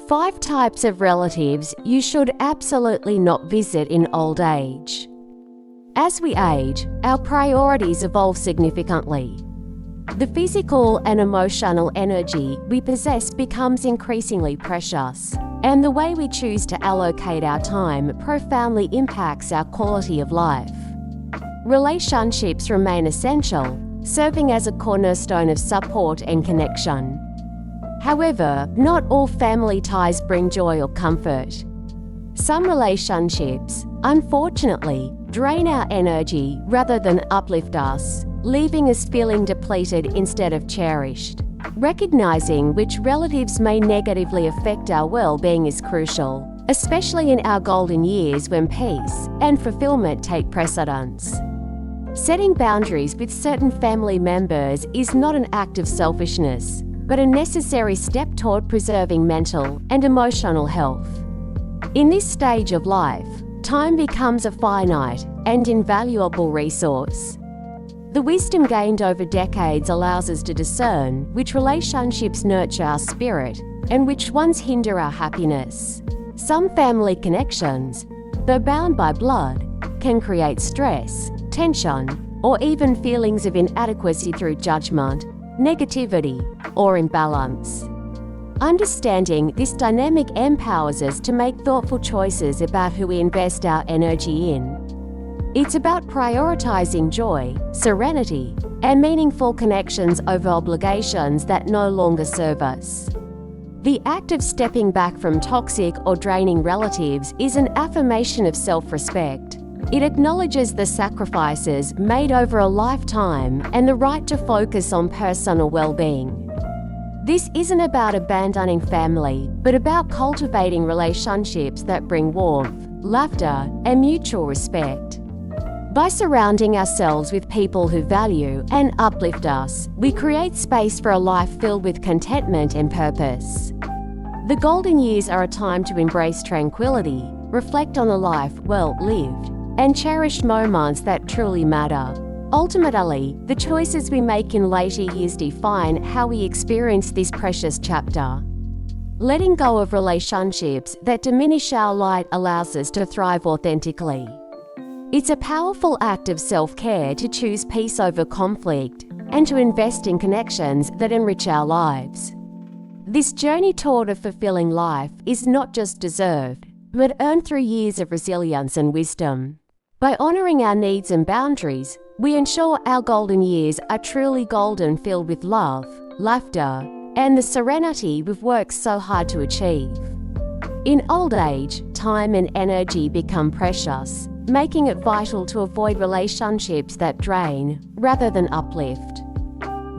5 types of relatives you should absolutely not visit in old age. As we age, our priorities evolve significantly. The physical and emotional energy we possess becomes increasingly precious, and the way we choose to allocate our time profoundly impacts our quality of life. Relationships remain essential, serving as a cornerstone of support and connection. However, not all family ties bring joy or comfort. Some relationships, unfortunately, drain our energy rather than uplift us, leaving us feeling depleted instead of cherished. Recognizing which relatives may negatively affect our well-being is crucial, especially in our golden years when peace and fulfillment take precedence. Setting boundaries with certain family members is not an act of selfishness, but a necessary step toward preserving mental and emotional health. In this stage of life, time becomes a finite and invaluable resource. The wisdom gained over decades allows us to discern which relationships nurture our spirit and which ones hinder our happiness. Some family connections, though bound by blood, can create stress, tension, or even feelings of inadequacy through judgment, negativity, or imbalance. Understanding this dynamic empowers us to make thoughtful choices about who we invest our energy in. It's about prioritizing joy, serenity, and meaningful connections over obligations that no longer serve us. The act of stepping back from toxic or draining relatives is an affirmation of self-respect. It acknowledges the sacrifices made over a lifetime and the right to focus on personal well-being. This isn't about abandoning family, but about cultivating relationships that bring warmth, laughter, and mutual respect. By surrounding ourselves with people who value and uplift us, we create space for a life filled with contentment and purpose. The golden years are a time to embrace tranquility, reflect on a life well lived, and cherish moments that truly matter. Ultimately, the choices we make in later years define how we experience this precious chapter. Letting go of relationships that diminish our light allows us to thrive authentically. It's a powerful act of self-care to choose peace over conflict and to invest in connections that enrich our lives. This journey toward a fulfilling life is not just deserved, but earned through years of resilience and wisdom. By honoring our needs and boundaries, we ensure our golden years are truly golden, filled with love, laughter, and the serenity we've worked so hard to achieve. In old age, time and energy become precious, making it vital to avoid relationships that drain rather than uplift.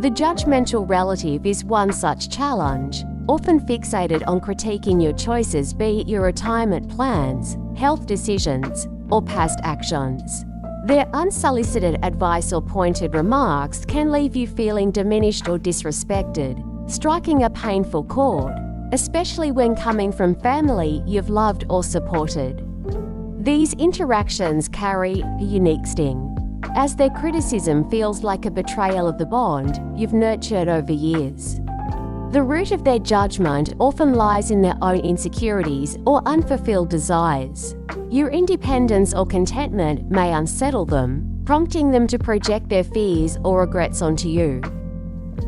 The judgmental relative is one such challenge, often fixated on critiquing your choices, be it your retirement plans, health decisions, or past actions. Their unsolicited advice or pointed remarks can leave you feeling diminished or disrespected, striking a painful chord, especially when coming from family you've loved or supported. These interactions carry a unique sting, as their criticism feels like a betrayal of the bond you've nurtured over years. The root of their judgment often lies in their own insecurities or unfulfilled desires. Your independence or contentment may unsettle them, prompting them to project their fears or regrets onto you.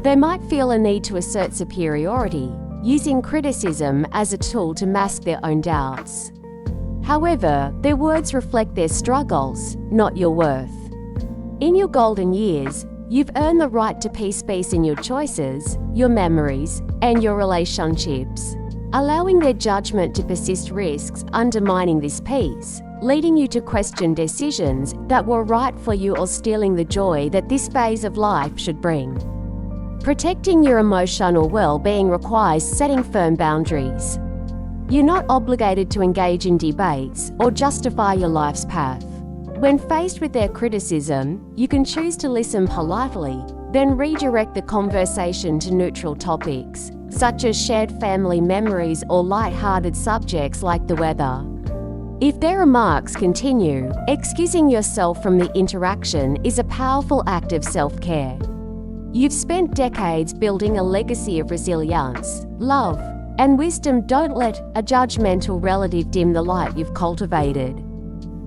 They might feel a need to assert superiority, using criticism as a tool to mask their own doubts. However, their words reflect their struggles, not your worth. In your golden years, you've earned the right to peace in your choices, your memories, and your relationships. Allowing their judgment to persist risks undermining this peace, leading you to question decisions that were right for you or stealing the joy that this phase of life should bring. Protecting your emotional well-being requires setting firm boundaries. You're not obligated to engage in debates or justify your life's path. When faced with their criticism, you can choose to listen politely, then redirect the conversation to neutral topics, such as shared family memories or light-hearted subjects like the weather. If their remarks continue, excusing yourself from the interaction is a powerful act of self-care. You've spent decades building a legacy of resilience, love, and wisdom. Don't let a judgmental relative dim the light you've cultivated.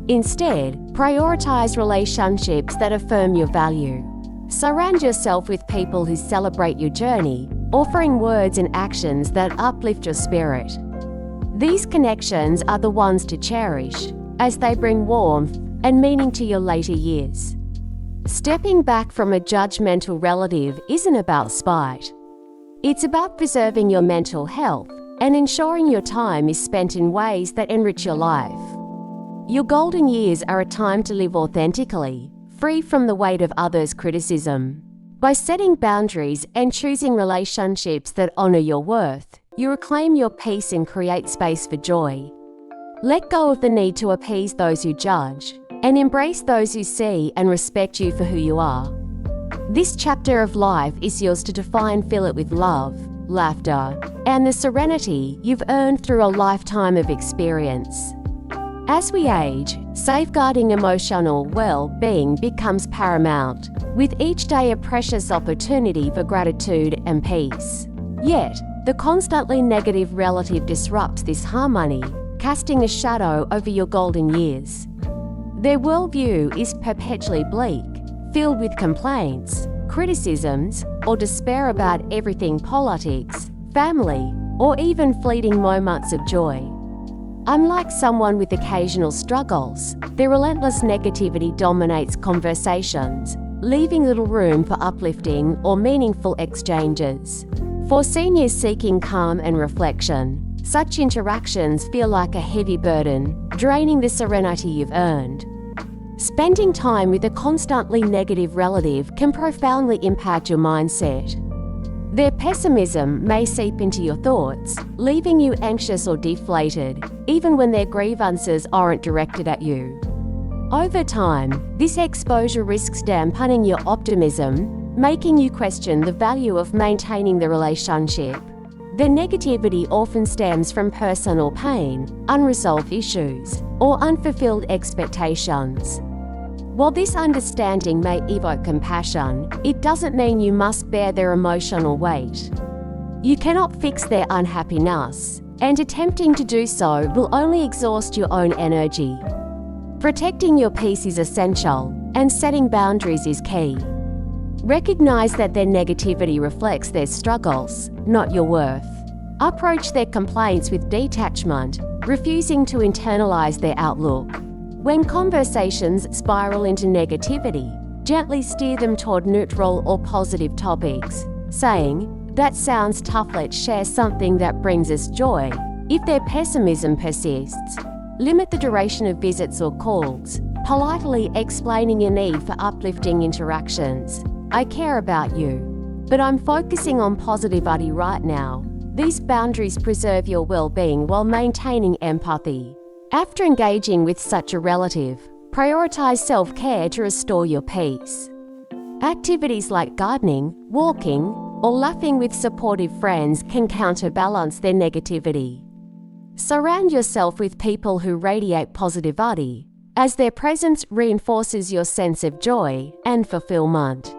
Instead, prioritize relationships that affirm your value. Surround yourself with people who celebrate your journey, offering words and actions that uplift your spirit. These connections are the ones to cherish, as they bring warmth and meaning to your later years. Stepping back from a judgmental relative isn't about spite. It's about preserving your mental health and ensuring your time is spent in ways that enrich your life. Your golden years are a time to live authentically, free from the weight of others' criticism. By setting boundaries and choosing relationships that honor your worth, you reclaim your peace and create space for joy. Let go of the need to appease those who judge, and embrace those who see and respect you for who you are. This chapter of life is yours to define. Fill it with love, laughter, and the serenity you've earned through a lifetime of experience. As we age, safeguarding emotional well-being becomes paramount, with each day a precious opportunity for gratitude and peace. Yet, the constantly negative relative disrupts this harmony, casting a shadow over your golden years. Their worldview is perpetually bleak, filled with complaints, criticisms, or despair about everything: politics, family, or even fleeting moments of joy. Unlike someone with occasional struggles, their relentless negativity dominates conversations, leaving little room for uplifting or meaningful exchanges. For seniors seeking calm and reflection, such interactions feel like a heavy burden, draining the serenity you've earned. Spending time with a constantly negative relative can profoundly impact your mindset. Their pessimism may seep into your thoughts, leaving you anxious or deflated, even when their grievances aren't directed at you. Over time, this exposure risks dampening your optimism, making you question the value of maintaining the relationship. Their negativity often stems from personal pain, unresolved issues, or unfulfilled expectations. While this understanding may evoke compassion, it doesn't mean you must bear their emotional weight. You cannot fix their unhappiness, and attempting to do so will only exhaust your own energy. Protecting your peace is essential, and setting boundaries is key. Recognize that their negativity reflects their struggles, not your worth. Approach their complaints with detachment, refusing to internalize their outlook. When conversations spiral into negativity, gently steer them toward neutral or positive topics, saying, "That sounds tough, let's share something that brings us joy." If their pessimism persists, limit the duration of visits or calls, politely explaining your need for uplifting interactions. "I care about you, but I'm focusing on positivity right now." These boundaries preserve your well-being while maintaining empathy. After engaging with such a relative, prioritize self-care to restore your peace. Activities like gardening, walking, or laughing with supportive friends can counterbalance their negativity. Surround yourself with people who radiate positivity, as their presence reinforces your sense of joy and fulfillment.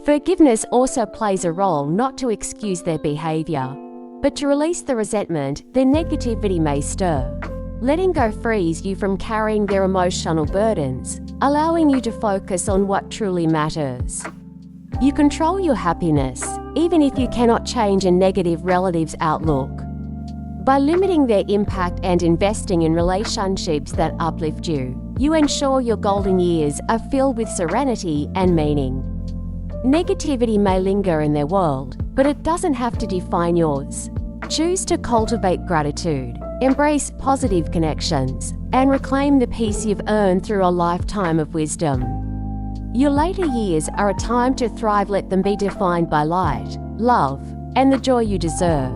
Forgiveness also plays a role, not to excuse their behavior, but to release the resentment their negativity may stir. Letting go frees you from carrying their emotional burdens, allowing you to focus on what truly matters. You control your happiness, even if you cannot change a negative relative's outlook. By limiting their impact and investing in relationships that uplift you, you ensure your golden years are filled with serenity and meaning. Negativity may linger in their world, but it doesn't have to define yours. Choose to cultivate gratitude, embrace positive connections, and reclaim the peace you've earned through a lifetime of wisdom. Your later years are a time to thrive. Let them be defined by light, love, and the joy you deserve.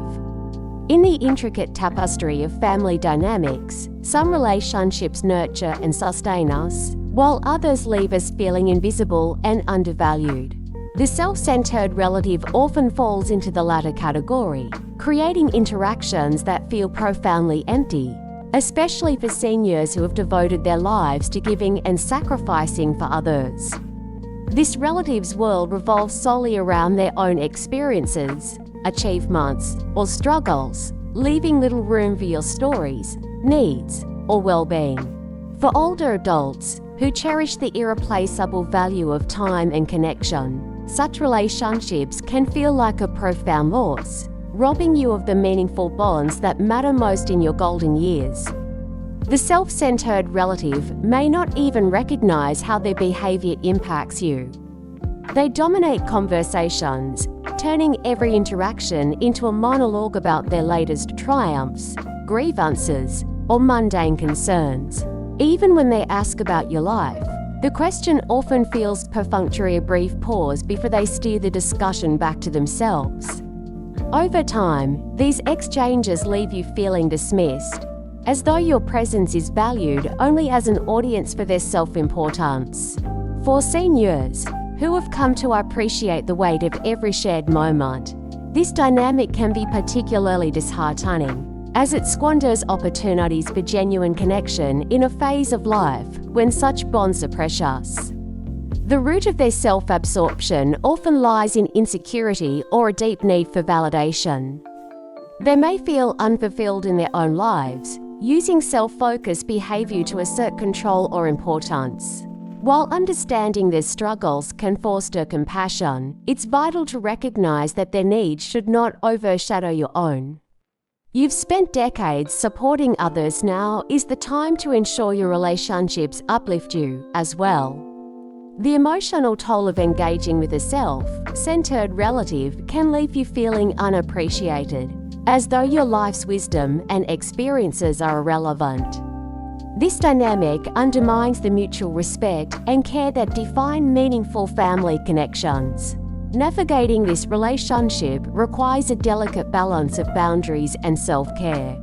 In the intricate tapestry of family dynamics, some relationships nurture and sustain us, while others leave us feeling invisible and undervalued. The self-centered relative often falls into the latter category, creating interactions that feel profoundly empty, especially for seniors who have devoted their lives to giving and sacrificing for others. This relative's world revolves solely around their own experiences, achievements, or struggles, leaving little room for your stories, needs, or well-being. For older adults who cherish the irreplaceable value of time and connection, such relationships can feel like a profound loss, robbing you of the meaningful bonds that matter most in your golden years. The self-centered relative may not even recognize how their behavior impacts you. They dominate conversations, turning every interaction into a monologue about their latest triumphs, grievances, or mundane concerns. Even when they ask about your life, the question often feels perfunctory, a brief pause before they steer the discussion back to themselves. Over time, these exchanges leave you feeling dismissed, as though your presence is valued only as an audience for their self-importance. For seniors, who have come to appreciate the weight of every shared moment, this dynamic can be particularly disheartening, as it squanders opportunities for genuine connection in a phase of life when such bonds are precious. The root of their self-absorption often lies in insecurity or a deep need for validation. They may feel unfulfilled in their own lives, using self-focused behavior to assert control or importance. While understanding their struggles can foster compassion, it's vital to recognize that their needs should not overshadow your own. You've spent decades supporting others. Now is the time to ensure your relationships uplift you as well. The emotional toll of engaging with a self-centered relative can leave you feeling unappreciated, as though your life's wisdom and experiences are irrelevant. This dynamic undermines the mutual respect and care that define meaningful family connections. Navigating this relationship requires a delicate balance of boundaries and self-care.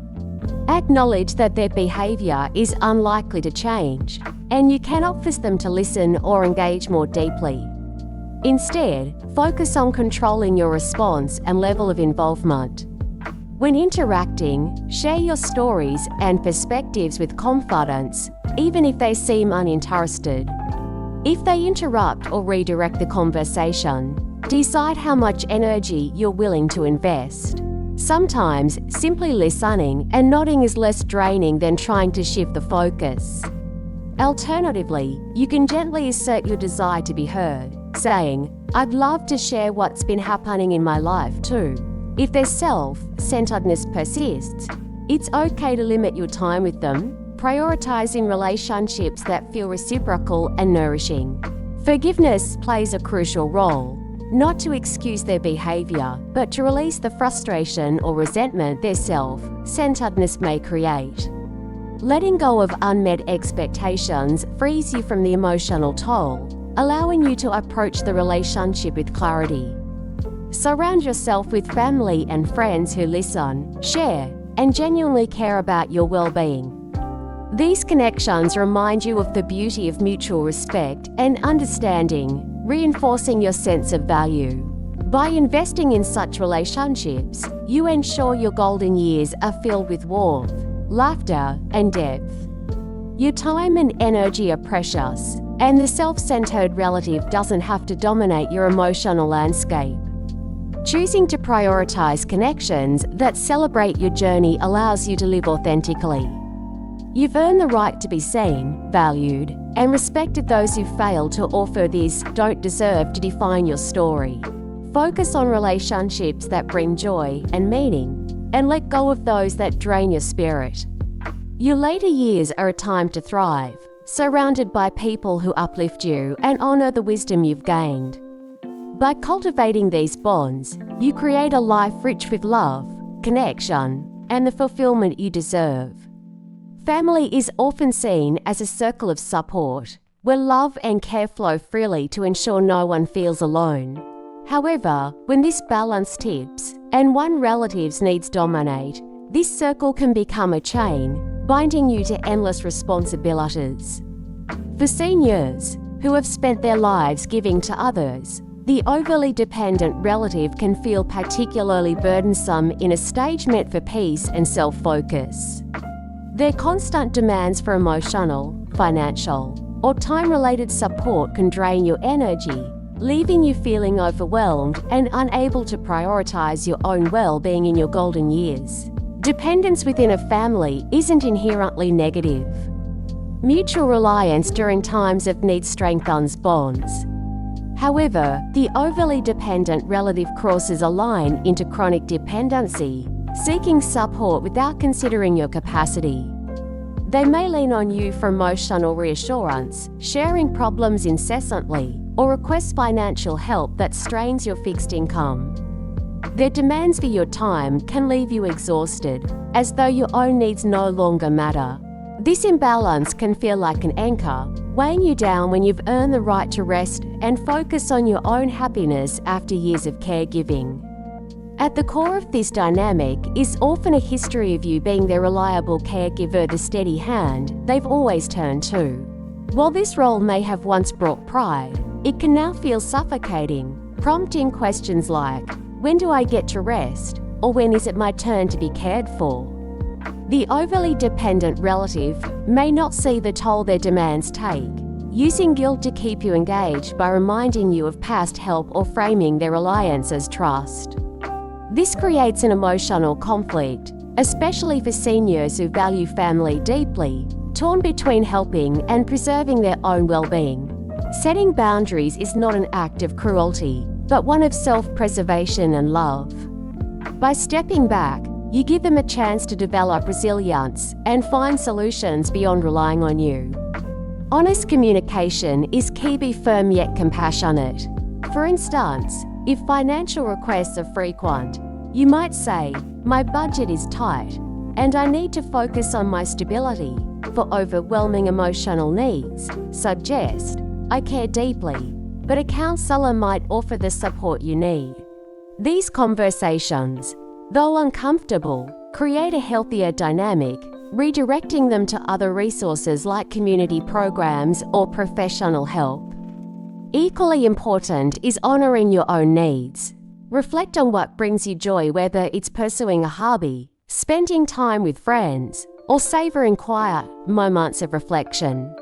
Acknowledge that their behavior is unlikely to change, and you cannot force them to listen or engage more deeply. Instead, focus on controlling your response and level of involvement. When interacting, share your stories and perspectives with confidence, even if they seem uninterested. If they interrupt or redirect the conversation, decide how much energy you're willing to invest. Sometimes, simply listening and nodding is less draining than trying to shift the focus. Alternatively, you can gently assert your desire to be heard, saying, "I'd love to share what's been happening in my life too." If their self-centeredness persists, it's okay to limit your time with them, prioritizing relationships that feel reciprocal and nourishing. Forgiveness plays a crucial role, not to excuse their behavior, but to release the frustration or resentment their self-centeredness may create. Letting go of unmet expectations frees you from the emotional toll, allowing you to approach the relationship with clarity. Surround yourself with family and friends who listen, share, and genuinely care about your well-being. These connections remind you of the beauty of mutual respect and understanding, reinforcing your sense of value. By investing in such relationships, you ensure your golden years are filled with warmth, laughter, and depth. Your time and energy are precious, and the self-centered relative doesn't have to dominate your emotional landscape. Choosing to prioritize connections that celebrate your journey allows you to live authentically. You've earned the right to be seen, valued, and respected. Those who fail to offer this don't deserve to define your story. Focus on relationships that bring joy and meaning, and let go of those that drain your spirit. Your later years are a time to thrive, surrounded by people who uplift you and honor the wisdom you've gained. By cultivating these bonds, you create a life rich with love, connection, and the fulfillment you deserve. Family is often seen as a circle of support, where love and care flow freely to ensure no one feels alone. However, when this balance tips and one relative's needs dominate, this circle can become a chain, binding you to endless responsibilities. For seniors who have spent their lives giving to others, the overly dependent relative can feel particularly burdensome in a stage meant for peace and self-focus. Their constant demands for emotional, financial, or time-related support can drain your energy, leaving you feeling overwhelmed and unable to prioritize your own well-being in your golden years. Dependence within a family isn't inherently negative. Mutual reliance during times of need strengthens bonds. However, the overly dependent relative crosses a line into chronic dependency, seeking support without considering your capacity. They may lean on you for emotional reassurance, sharing problems incessantly, or request financial help that strains your fixed income. Their demands for your time can leave you exhausted, as though your own needs no longer matter. This imbalance can feel like an anchor, weighing you down when you've earned the right to rest and focus on your own happiness after years of caregiving. At the core of this dynamic is often a history of you being their reliable caregiver, the steady hand they've always turned to. While this role may have once brought pride, it can now feel suffocating, prompting questions like, when do I get to rest? Or when is it my turn to be cared for? The overly dependent relative may not see the toll their demands take, using guilt to keep you engaged by reminding you of past help or framing their reliance as trust. This creates an emotional conflict, especially for seniors who value family deeply, torn between helping and preserving their own well-being. Setting boundaries is not an act of cruelty, but one of self-preservation and love. By stepping back, you give them a chance to develop resilience and find solutions beyond relying on you. Honest communication is key. Be firm yet compassionate. For instance, if financial requests are frequent, you might say, "My budget is tight, and I need to focus on my stability." For overwhelming emotional needs, suggest, "I care deeply, but a counselor might offer the support you need." These conversations, though uncomfortable, create a healthier dynamic, redirecting them to other resources like community programs or professional help. Equally important is honoring your own needs. Reflect on what brings you joy, whether it's pursuing a hobby, spending time with friends, or savoring quiet moments of reflection.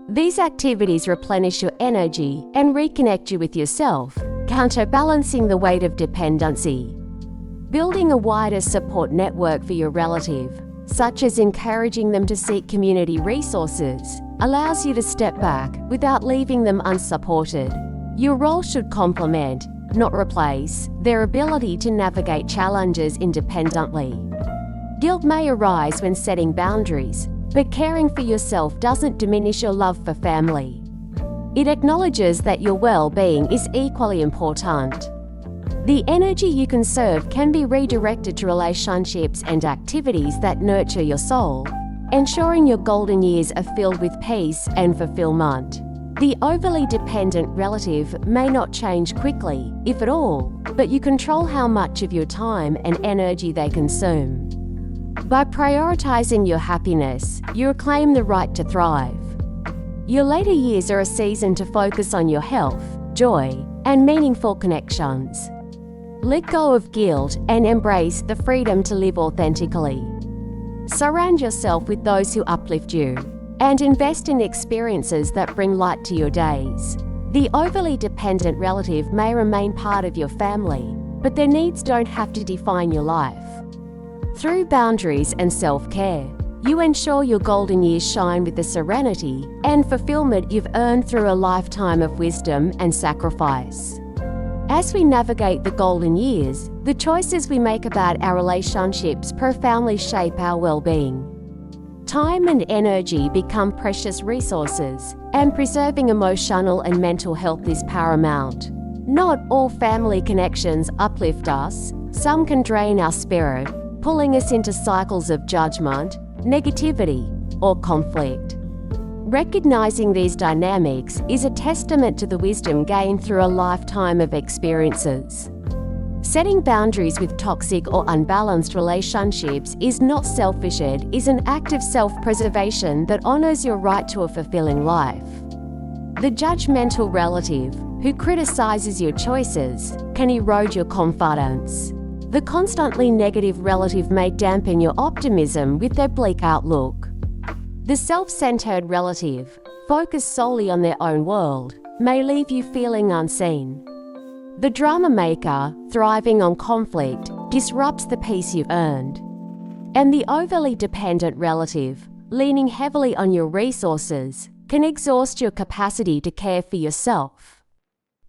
These activities replenish your energy and reconnect you with yourself, counterbalancing the weight of dependency. Building a wider support network for your relative, such as encouraging them to seek community resources, allows you to step back without leaving them unsupported. Your role should complement, not replace, their ability to navigate challenges independently. Guilt may arise when setting boundaries, but caring for yourself doesn't diminish your love for family. It acknowledges that your well-being is equally important. The energy you conserve can be redirected to relationships and activities that nurture your soul, ensuring your golden years are filled with peace and fulfillment. The overly dependent relative may not change quickly, if at all, but you control how much of your time and energy they consume. By prioritizing your happiness, you reclaim the right to thrive. Your later years are a season to focus on your health, joy, and meaningful connections. Let go of guilt and embrace the freedom to live authentically. Surround yourself with those who uplift you, and invest in experiences that bring light to your days. The overly dependent relative may remain part of your family, but their needs don't have to define your life. Through boundaries and self-care, you ensure your golden years shine with the serenity and fulfillment you've earned through a lifetime of wisdom and sacrifice. As we navigate the golden years, the choices we make about our relationships profoundly shape our well-being. Time and energy become precious resources, and preserving emotional and mental health is paramount. Not all family connections uplift us. Some can drain our spirit, pulling us into cycles of judgment, negativity, or conflict. Recognizing these dynamics is a testament to the wisdom gained through a lifetime of experiences. Setting boundaries with toxic or unbalanced relationships is not selfish, it is an act of self-preservation that honors your right to a fulfilling life. The judgmental relative, who criticizes your choices, can erode your confidence. The constantly negative relative may dampen your optimism with their bleak outlook. The self-centered relative, focused solely on their own world, may leave you feeling unseen. The drama maker, thriving on conflict, disrupts the peace you've earned. And the overly dependent relative, leaning heavily on your resources, can exhaust your capacity to care for yourself.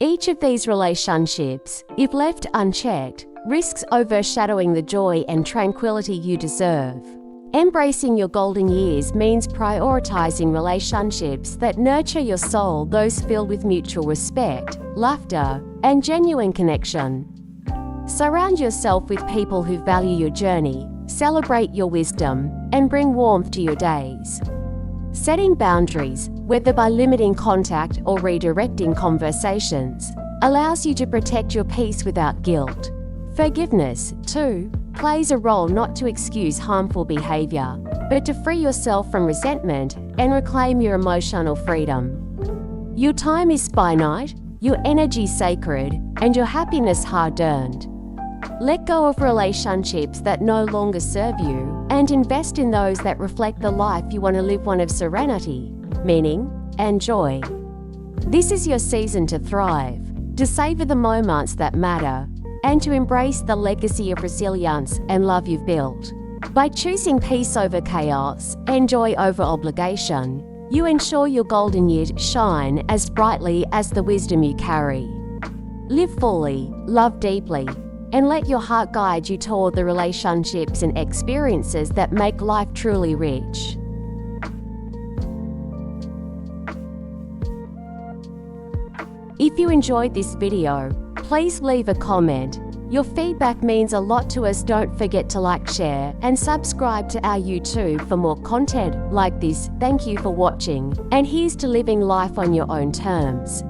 Each of these relationships, if left unchecked, risks overshadowing the joy and tranquility you deserve. Embracing your golden years means prioritizing relationships that nurture your soul, those filled with mutual respect, laughter, and genuine connection. Surround yourself with people who value your journey, celebrate your wisdom, and bring warmth to your days. Setting boundaries, whether by limiting contact or redirecting conversations, allows you to protect your peace without guilt. Forgiveness, too, plays a role, not to excuse harmful behavior, but to free yourself from resentment and reclaim your emotional freedom. Your time is finite, your energy sacred, and your happiness hard-earned. Let go of relationships that no longer serve you and invest in those that reflect the life you want to live, one of serenity, meaning, and joy. This is your season to thrive, to savor the moments that matter, and to embrace the legacy of resilience and love you've built. By choosing peace over chaos and joy over obligation, you ensure your golden years shine as brightly as the wisdom you carry. Live fully, love deeply, and let your heart guide you toward the relationships and experiences that make life truly rich. If you enjoyed this video, please leave a comment. Your feedback means a lot to us. Don't forget to like, share, and subscribe to our YouTube for more content like this. Thank you for watching, and here's to living life on your own terms.